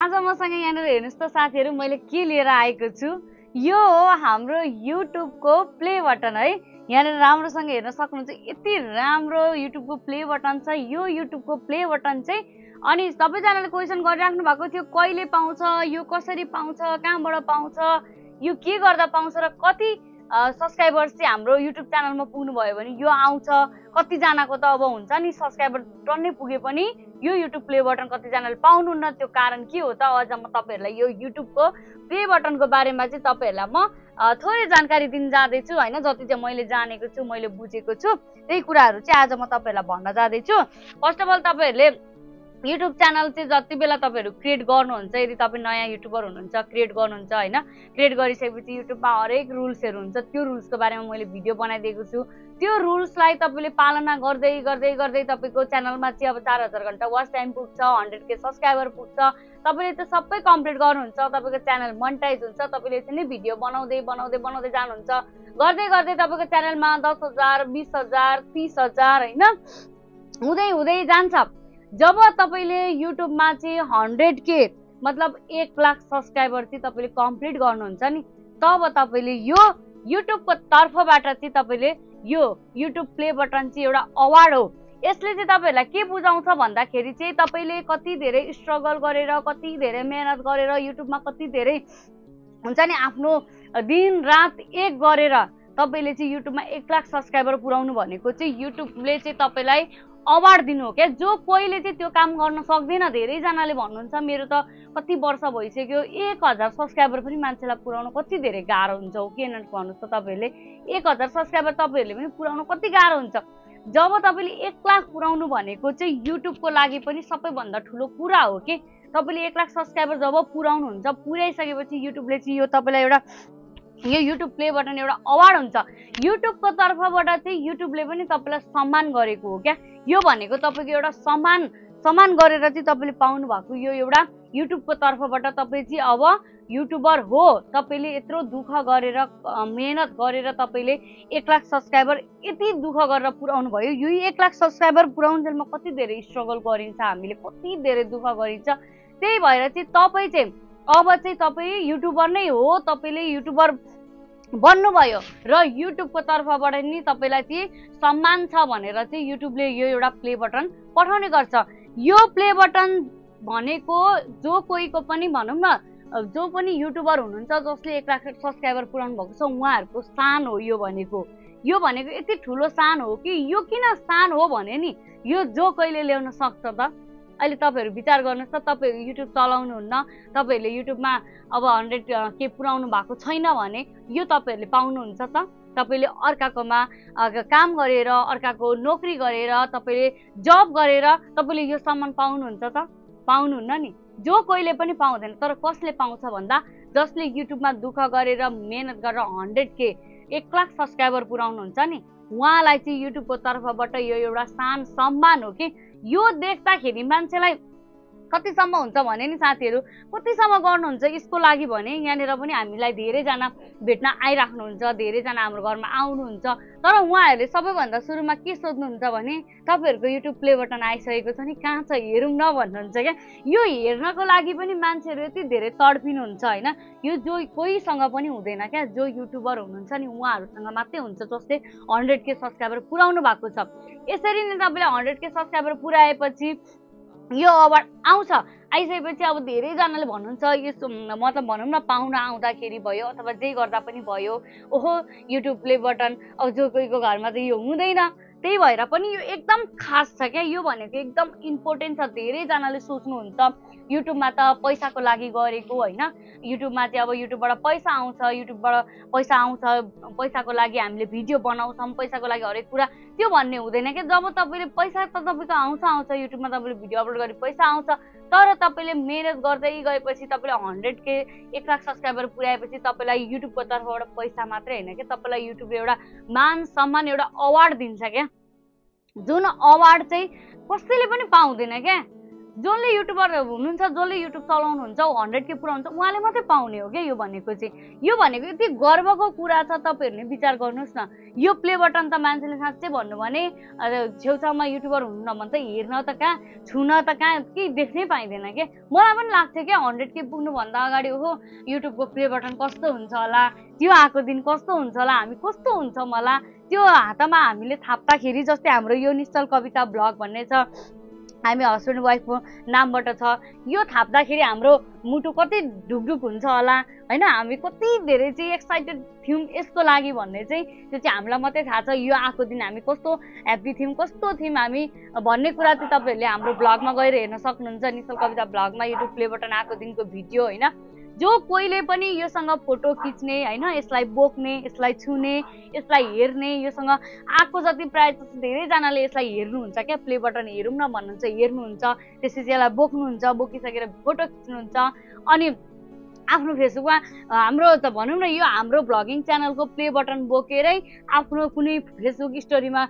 आज मसँग यहाँनिर हेर्नुस् त साथीहरु मैले के लिएर आएको छु यो हो हाम्रो YouTube को प्ले बटन है। यहाँनिर राम्रोसँग हेर्न सक्नुहुन्छ यति राम्रो YouTube को प्ले बटन छ। यो YouTube को प्ले बटन चाहिँ अनि सबैजनाले क्वेशन गरिराख्नु भएको थियो कहिले पाउँछ, यो कसरी पाउँछ, कहाँबाट पाउँछ, यो के गर्दा पाउँछ र कति सब्स्क्राइबर्स चाहिँ हाम्रो YouTube च्यानलमा पुग्नु भयो भने यो आउँछ। कति जनाको त अब हुन्छ नि सब्स्क्राइबर टन्नै पुगे पनि यो YouTube प्ले बटन कति जनाले पाउनुहुन्न। त्यो कारण के हो त अझ म तपाईहरुलाई यो YouTube को प्ले बटनको बारेमा चाहिँ तपाईहरुलाई म थोरै जानकारी दिन जाँदै छु हैन। जति चाहिँ मैले जानेको छु, मैले बुझेको छु त्यही कुराहरु चाहिँ आज म तपाईहरुलाई भन्न जाँदै छु। फर्स्ट अफ अल तपाईहरुले YouTube च्यानल चाहिँ जति बेला तपाईहरु क्रिएट गर्नुहुन्छ, यदि तपाई नयाँ युट्युबर हुनुहुन्छ, क्रिएट गर्नुहुन्छ हैन, क्रिएट गरिसकेपछि युट्युबमा हरेक रुल्सहरु हुन्छ। त्यो रुल्सको बारेमा मैले भिडियो बनाइदिएको छु। त्यो रुल्सलाई तपाईले पालना गर्दै गर्दै गर्दै तपाईको च्यानलमा चाहिँ अब 4000 घण्टा वाच टाइम पुग्छ, 100K सब्स्क्राइबर पुग्छ। तपाईले त्यो सबै कम्प्लिट गर्नुहुन्छ, तपाईको च्यानल मोनेटाइज हुन्छ। तपाईले यसरी भिडियो बनाउँदै बनाउँदै बनाउँदै जानुहुन्छ। गर्दै गर्दै तपाईको च्यानलमा 10000, 20000, 30000 हैन हुँदै हुँदै जान्छ। जब तपाईले युट्युबमा चाहिँ 100K मतलब 1 लाख सब्स्क्राइबर चाहिँ तपाईले कम्प्लिट गर्नुहुन्छ नि, तब तपाईले यो युट्युबको तर्फबाट चाहिँ तपाईले यो युट्युब प्ले बटन चाहिँ एउटा अवार्ड हो। यसले चाहिँ तपाईहरुलाई के बुझाउँछ भन्दाखेरि चाहिँ तपाईले कति धेरै स्ट्रगल गरेर, कति धेरै मेहनत गरेर, युट्युबमा कति धेरै हुन्छ नि आफ्नो दिन रात एक गरेर तपाईले चाहिँ युट्युबमा 1 लाख सब्स्क्राइबर पुर्याउनु भनेको चाहिँ युट्युबले चाहिँ तपाईलाई अवार्ड दिनु हो क्या। जो कोहीले चाहिँ त्यो काम गर्न सक्दैन। धेरै जनाले भन्नुहुन्छ मेरो त कति वर्ष भइसक्यो 1000 सब्स्क्राइबर पनि मान्छेलाई पुर्याउन कति धेरै गाह्रो हुन्छ हो किन भन्नुस् त। तपाईहरुले 1000 सब्स्क्राइबर तपाईहरुले पनि पुर्याउन कति गाह्रो हुन्छ। जब तपाईले 1 लाख पुर्याउनु भनेको चाहिँ युट्युबको लागि पनि सबैभन्दा ठुलो कुरा हो के। तपाईले 1 लाख सब्स्क्राइबर जब पुर्याउनु हुन्छ, पुर्याइसकेपछि युट्युबले चाहिँ यो तपाईलाई एउटा यो युट्युब प्ले बटन एउटा अवार्ड हुन्छ। युट्युबको तर्फबाट चाहिँ युट्युबले पनि तपाईलाई सम्मान गरेको हो क्या। यो भनेको तपाईको एउटा सम्मान गरेर चाहिँ तपाईले पाउनु भएको यो एउटा युट्युबको तर्फबाट तपाई चाहिँ अब युट्युबर हो। तपाईले यत्रो दुःख गरेर मेहनत गरेर तपाईले 1 लाख सब्स्क्राइबर यति दुःख गरेर पुर्याउनु भयो। यो 1 लाख सब्स्क्राइबर पुर्याउन्जेलमा कति धेरै स्ट्रगल गरिन्छ, हामीले कति धेरै दुःख गरिन्छ। त्यही भएर चाहिँ तपाई चाहिँ अब चाहिँ तपाई युट्युबर नै हो। तपाईले युट्युबर बन्नुभयो र युट्युबको तर्फबाट नि तपाईलाई चाहिँ सम्मान छ भनेर चाहिँ युट्युबले यो एउटा प्ले बटन पठाउने गर्छ। यो प्ले बटन भनेको जो कोहीको पनि भनौं न, जो पनि युट्युबर हुनुहुन्छ जसले 1 लाख सब्स्क्राइबर पुर्याउनु भएको छ उहाँहरुको सान हो यो भनेको। यो भनेको यति ठुलो सान हो कि यो किन सान हो भने नि यो जो कहिले ल्याउन सक्छ त। अहिले तपाईहरु विचार गर्नुस् त, तपाईहरु युट्युब चलाउनुहुन्न, तपाईहरुले युट्युबमा अब 100K पुर्याउनु भएको छैन भने यो तपाईहरुले पाउनुहुन्छ त। तपाईले अर्काकोमा काम गरेर, अर्काको नोकरी गरेर, तपाईले जब गरेर तपाईले यो सम्मान पाउनुहुन्छ त? पाउनुहुन्न नि। जो कोहीले पनि पाउँदैन। तर कसले पाउँछ भन्दा जसले युट्युबमा दुःख गरेर मेहनत गरेर 100K 1 लाख सब्स्क्राइबर पुर्याउनुहुन्छ नि उहाँलाई चाहिँ युट्युबको तर्फबाट यो एउटा सान सम्मान हो कि। यो देख्दाखेरि मान्छेलाई कतिसम्म हुन्छ भने नि साथीहरु कतिसम्म गर्नुहुन्छ यसको लागि भने यहाँनिर पनि हामीलाई धेरै जना भेट्न आइराख्नुहुन्छ, धेरै जना हाम्रो घरमा आउनुहुन्छ। तर उहाँहरुले सबैभन्दा सुरुमा के सोध्नुहुन्छ भने तपाईहरुको युट्युब प्ले बटन आइसकेको छ नि, कहाँ छ हेरौँ न भन्नुहुन्छ क्या। यो हेर्नको लागि पनि मान्छेहरु यति धेरै तडपिनुहुन्छ हैन। यो जो कोहीसँग पनि हुँदैन क्या। जो युट्युबर हुनुहुन्छ नि उहाँहरुसँग मात्रै हुन्छ जसले 100K सब्स्क्राइबर पुर्याउनु भएको छ। यसरी नै तपाईले 100K सब्स्क्राइबर पुर्याएपछि यो अवार्ड आउँछ। आइसकेपछि अब धेरै जनाले भन्नुहुन्छ यस्तो मतलब भनौं न पाहुना आउँदाखेरि भयो अथवा जे गर्दा पनि भयो, ओहो युट्युब प्ले बटन अब जो कोहीको घरमा चाहिँ यो हुँदैन। त्यही भएर पनि यो एकदम खास छ क्या। यो भनेको एकदम इम्पोर्टेन्ट छ। धेरै जनाले सोच्नुहुन्छ युट्युबमा त पैसाको लागि गरेको हैन, युट्युबमा चाहिँ अब युट्युबबाट पैसा आउँछ, युट्युबबाट पैसा आउँछ, पैसाको लागि हामीले भिडियो बनाउँछौं, पैसाको लागि हरेक कुरा त्यो भन्ने हुँदैन के। जब तपाईले पैसा त तपाईको आउँछ युट्युबमा तपाईले भिडियो अपलोड गरे पैसा आउँछ। तर तपाईले मेहनत गर्दै गएपछि तपाईले 100K 1 लाख सब्स्क्राइबर पुर्याएपछि तपाईलाई युट्युबको तर्फबाट पैसा मात्रै हैन के, तपाईलाई युट्युबले एउटा मान सम्मान एउटा अवार्ड दिन्छ क्या। जुन अवार्ड चाहिँ कसैले पनि पाउँदैन क्या। जसले युट्युबर हुनुहुन्छ जसले युट्युब चलाउनुहुन्छ 100K पुऱ्याउनुहुन्छ उहाँले मात्रै पाउने हो क्या यो भनेको चाहिँ। यो भनेको यति गर्वको कुरा छ, तपाईँहरूले विचार गर्नुहोस् न। यो प्ले बटन त मान्छेले साँच्चै भन्नु भने छेउछाउमा युट्युबर हुनुहुन्न भने त हेर्न त कहाँ, छुन त कहाँ, केही देख्नै पाइँदैन क्या। मलाई पनि लाग्थ्यो क्या 100K पुग्नुभन्दा अगाडि ओहो युट्युबको प्ले बटन कस्तो हुन्छ होला, त्यो आएको दिन कस्तो हुन्छ होला, हामी कस्तो हुन्छ होला, त्यो हातमा हामीले थाप्दाखेरि जस्तै हाम्रो यो निश्चल कविता ब्लग भन्ने छ, हामी हस्बेन्ड वाइफको नामबाट छ, यो थाप्दाखेरि हाम्रो मुटु कति ढुकढुक हुन्छ होला होइन, हामी कति धेरै चाहिँ एक्साइटेड थियौँ यसको लागि भन्ने चाहिँ त्यो चाहिँ हामीलाई मात्रै थाहा छ। यो आएको दिन हामी कस्तो ह्याप्पी थियौँ, कस्तो थियौँ हामी भन्ने कुरा चाहिँ तपाईँहरूले हाम्रो ब्लगमा गएर हेर्न सक्नुहुन्छ। निश्चल कविता ब्लगमा युट्युब प्ले बटन आएको दिनको भिडियो होइन। जो कोहीले पनि योसँग फोटो खिच्ने होइन, यसलाई बोक्ने, यसलाई छुने, यसलाई हेर्ने, योसँग आएको जति प्रायः धेरैजनाले यसलाई हेर्नुहुन्छ क्या, प्ले बटन हेरौँ न भन्नुहुन्छ, हेर्नुहुन्छ, त्यसपछि यसलाई बोक्नुहुन्छ, बोकिसकेर फोटो खिच्नुहुन्छ। अनि आफ्नो फेसबुकमा हाम्रो त भनौँ न यो हाम्रो भ्लगिङ च्यानलको प्ले बटन बोकेरै आफ्नो कुनै फेसबुक स्टोरीमा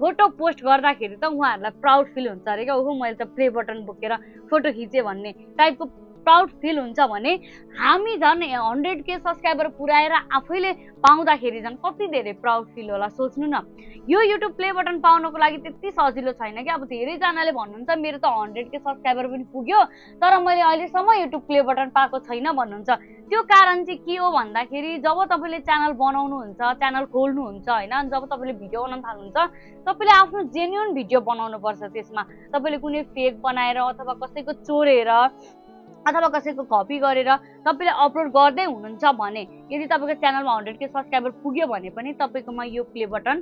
फोटो पोस्ट गर्दाखेरि त उहाँहरूलाई प्राउड फिल हुन्छ अरे क्या, ओहो मैले त प्ले बटन बोकेर फोटो खिचेँ भन्ने टाइपको प्राउड फिल हुन्छ भने हामी झन् 100K सब्सक्राइबर पुऱ्याएर आफैले पाउँदाखेरि झन् कति धेरै प्राउड फिल होला सोच्नु न। यो युट्युब प्ले बटन पाउनको लागि त्यति सजिलो छैन क्या। अब धेरैजनाले भन्नुहुन्छ मेरो त 100K सब्सक्राइबर पनि पुग्यो तर मैले अहिलेसम्म युट्युब प्ले बटन पाएको छैन भन्नुहुन्छ। त्यो कारण चाहिँ के हो भन्दाखेरि जब तपाईँले च्यानल बनाउनुहुन्छ, च्यानल खोल्नुहुन्छ होइन, जब तपाईँले भिडियो बनाउन थाल्नुहुन्छ तपाईँले आफ्नो जेन्युन भिडियो बनाउनुपर्छ। त्यसमा तपाईँले कुनै फेक बनाएर अथवा कसैको चोरेर अथवा कसैको कपी गरेर तपाईँले अपलोड गर्दै हुनुहुन्छ भने यदि तपाईँको च्यानलमा 100K सब्सक्राइबर पुग्यो भने पनि तपाईँकोमा यो प्ले बटन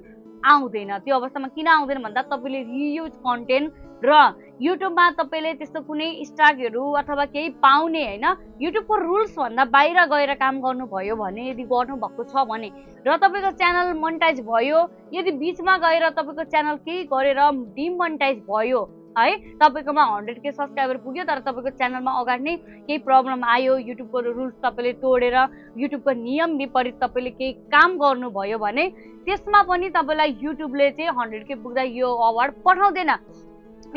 आउँदैन। त्यो अवस्थामा किन आउँदैन भन्दा तपाईँले रियुज कन्टेन्ट र युट्युबमा तपाईँले त्यस्तो कुनै स्ट्राइकहरू अथवा केही पाउने होइन, युट्युबको रुल्स भन्दा बाहिर गएर काम गर्नुभयो भने, यदि गर्नुभएको छ भने र तपाईँको च्यानल मोनिटाइज भयो, यदि बिचमा गएर तपाईँको च्यानल केही गरेर डिमोनिटाइज भयो है, तपाईँकोमा 100K सब्सक्राइबर पुग्यो तर तपाईँको च्यानलमा अगाडि नै केही प्रब्लम आयो, युट्युबको रुल्स तपाईँले तोडेर युट्युबको नियम विपरीत तपाईँले केही काम गर्नुभयो भने त्यसमा पनि तपाईँलाई युट्युबले चाहिँ 100K पुग्दा यो अवार्ड पठाउँदैन।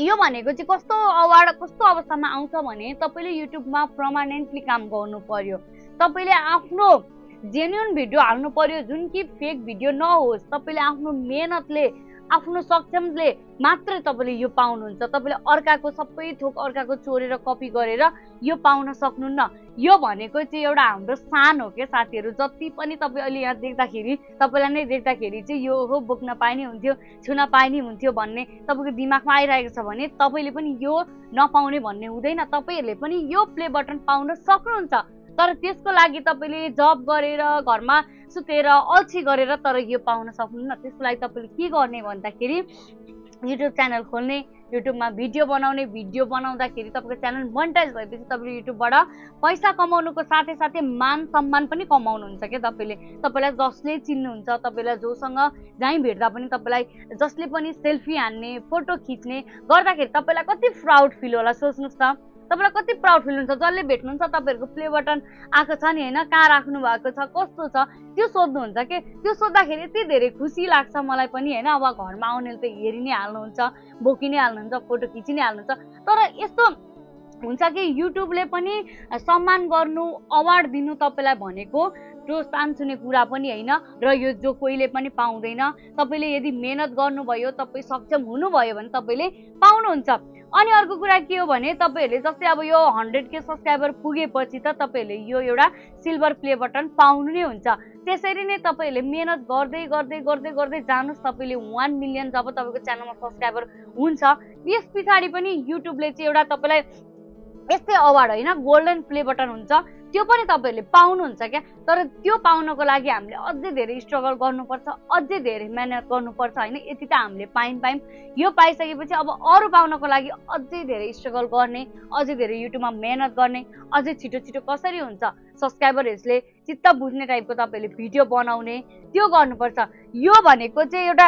यो भनेको चाहिँ कस्तो अवार्ड कस्तो अवस्थामा आउँछ भने तपाईँले युट्युबमा पर्मानेन्टली काम गर्नु पर्यो, तपाईँले आफ्नो जेन्युन भिडियो हाल्नु पर्यो जुन कि फेक भिडियो नहोस्, तपाईँले आफ्नो मेहनतले आफ्नो सक्षमले मात्रै तपाईँले यो पाउनुहुन्छ। तपाईँले अर्काको सबै थोक अर्काको चोरेर कपी गरेर यो पाउन सक्नुहुन्न। यो भनेको चाहिँ एउटा हाम्रो सान हो क्या साथीहरू। जति पनि तपाईँ अहिले यहाँ देख्दाखेरि तपाईँलाई नै देख्दाखेरि चाहिँ यो हो बोक्न पाइने हुन्थ्यो, छुन पाइने हुन्थ्यो भन्ने तपाईँको दिमागमा आइरहेको छ भने तपाईँले पनि यो नपाउने भन्ने हुँदैन। तपाईँहरूले पनि यो प्ले बटन पाउन सक्नुहुन्छ तर त्यसको लागि तपाईँले जब गरेर घरमा सुतेर अल्छी गरेर तर यो पाउन सक्नुहुन्न। त्यसको लागि तपाईँले के गर्ने भन्दाखेरि युट्युब च्यानल खोल्ने, युट्युबमा भिडियो बनाउने, भिडियो बनाउँदाखेरि तपाईँको च्यानल मोनिटाइज भएपछि तपाईँले युट्युबबाट पैसा कमाउनुको साथै साथै मान सम्मान पनि कमाउनुहुन्छ क्या। तपाईँलाई जसले चिन्नुहुन्छ, तपाईँलाई जोसँग जहीँ भेट्दा पनि तपाईँलाई जसले पनि सेल्फी हान्ने, फोटो खिच्ने गर्दाखेरि तपाईँलाई कति प्राउड फिल होला सोच्नुहोस् त। तपाईँलाई कति प्राउड फिल हुन्छ, जसले भेट्नुहुन्छ तपाईँहरूको प्ले बटन आएको छ नि होइन, कहाँ राख्नु भएको छ, कस्तो छ त्यो सोध्नुहुन्छ कि। त्यो सोद्धाखेरि यति धेरै खुसी लाग्छ मलाई पनि होइन। अब घरमा आउनेले त हेरि नै हाल्नुहुन्छ, बोकि नै हाल्नुहुन्छ, फोटो खिचि नै हाल्नुहुन्छ। तर यस्तो हुन्छ कि युट्युबले पनि सम्मान गर्नु, अवार्ड दिनु तपाईँलाई भनेको त्यो सानसुने कुरा पनि होइन र यो जो कोहीले पनि पाउँदैन। तपाईँले यदि मेहनत गर्नुभयो, तपाईँ सक्षम हुनुभयो भने तपाईँले पाउनुहुन्छ। अनि अर्को कुरा के हो भने तपाईँहरूले जस्तै अब यो 100K सब्सक्राइबर पुगेपछि त तपाईँहरूले यो एउटा सिल्भर प्ले बटन पाउनु नै हुन्छ। त्यसरी नै तपाईँहरूले मेहनत गर्दै गर्दै गर्दै गर्दै जानुहोस्। तपाईँले 1 मिलियन जब तपाईँको च्यानलमा सब्सक्राइबर हुन्छ त्यस पछाडि पनि युट्युबले चाहिँ एउटा तपाईँलाई यस्तै अवार्ड होइन गोल्डन प्ले बटन हुन्छ, त्यो पनि तपाईँहरूले पाउनुहुन्छ क्या। तर त्यो पाउनको लागि हामीले अझै धेरै स्ट्रगल गर्नुपर्छ, अझै धेरै मेहनत गर्नुपर्छ होइन। यति त हामीले पायौँ, यो पाइसकेपछि अब अरू पाउनको लागि अझै धेरै स्ट्रगल गर्ने, अझै धेरै युट्युबमा मेहनत गर्ने, अझै छिटो छिटो कसरी हुन्छ सब्सक्राइबरहरूले चित्त बुझ्ने टाइपको तपाईँहरूले भिडियो बनाउने त्यो गर्नुपर्छ। यो भनेको चाहिँ एउटा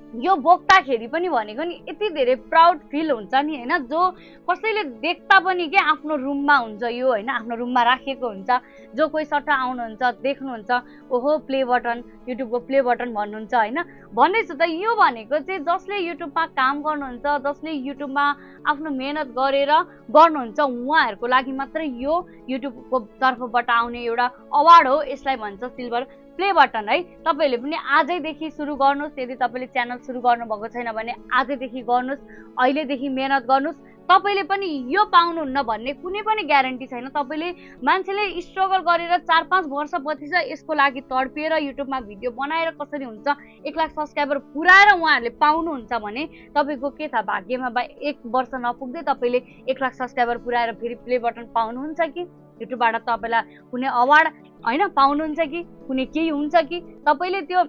यो बोक्दाखेरि पनि भनेको नि यति धेरै प्राउड फिल हुन्छ नि हैन, जो कसैले देख्दा पनि के आफ्नो रुममा हुन्छ यो हैन, आफ्नो रुममा राखेको हुन्छ। जो कोही सट्टा आउनुहुन्छ देख्नुहुन्छ ओहो प्ले बटन, युट्युबको प्ले बटन भन्नुहुन्छ हैन। भन्दैछु त यो भनेको चाहिँ जसले युट्युबमा काम गर्नुहुन्छ, जसले युट्युबमा आफ्नो मेहनत गरेर गर्नुहुन्छ उहाँहरूको लागि मात्रै यो युट्युबको तर्फबाट आउने एउटा अवार्ड हो। यसलाई भन्छ सिल्भर प्ले बटन है। तपाईहरुले पनि आजैदेखि सुरु गर्नुस्। यदि तपाईले च्यानल सुरु गर्नुभएको छैन भने आजैदेखि गर्नुस्, अहिलेदेखि मेहनत गर्नुस्। तपाईले पनि यो पाउनुहुन्न भन्ने कुनै पनि ग्यारेन्टी छैन। तपाईले मान्छेले स्ट्रगल गरेर 4-5 वर्षपछि चाहिँ यसको लागि तडपिएर युट्युबमा भिडियो बनाएर कसरी हुन्छ 1 लाख सब्स्क्राइबर पुराएर उहाँहरूले पाउनुहुन्छ भने तपाईको के थाहा, भाग्यमा 1 वर्ष नपुग्दै तपाईले 1 लाख सब्स्क्राइबर पुराएर फेरि प्ले बटन पाउनुहुन्छ कि युट्युबबाट तपाईलाई कुनै अवार्ड हैन पाउनुहुन्छ कि कुनै केही हुन्छ कि। तपाईले त्यो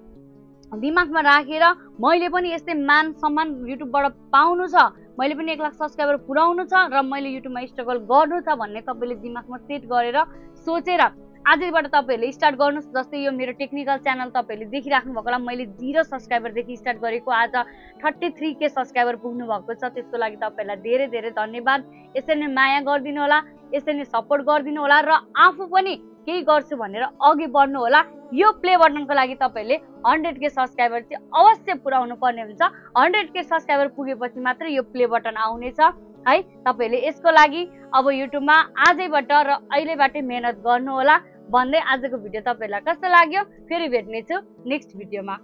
दिमागमा राखेर मैले पनि यस्तै मान सम्मान युट्युबबाट पाउनु छ, मैले पनि 1 लाख सब्स्क्राइबर पुराउनु छ र मैले युट्युबमा स्ट्रगल गर्नु छ भन्ने तपाईले दिमागमा सेट गरेर सोचेर आजैबाट तपाईहरुले स्टार्ट गर्नुस्। जस्तै यो मेरो टेक्निकल च्यानल तपाईहरुले देखिराख्नु भएको होला, मैले 0 सब्स्क्राइबरदेखि स्टार्ट गरेको आज 33K सब्स्क्राइबर पुग्नु भएको छ। त्यसको लागि तपाईहरुलाई धेरै धेरै धन्यवाद। यसरी नै माया गर्दिनु होला, यसरी नै सपोर्ट गर्दिनु होला र आफू पनि केही गर्छु भनेर अघि बढ्नु होला। यो प्ले बटनको लागि तपाईहरुले 100K सब्स्क्राइबर चाहिँ अवश्य पुर्याउनु पर्ने हुन्छ। 100K सब्स्क्राइबर पुगेपछि मात्र यो प्ले बटन आउनेछ है। तपाईहरुले यसको लागि अब युट्युबमा आजैबाट र अहिलेबाटै मेहनत गर्नु होला भन्दै आजको भिडियो तपाईहरुलाई कस्तो लाग्यो फेरि भेट्नेछु नेक्स्ट भिडियोमा।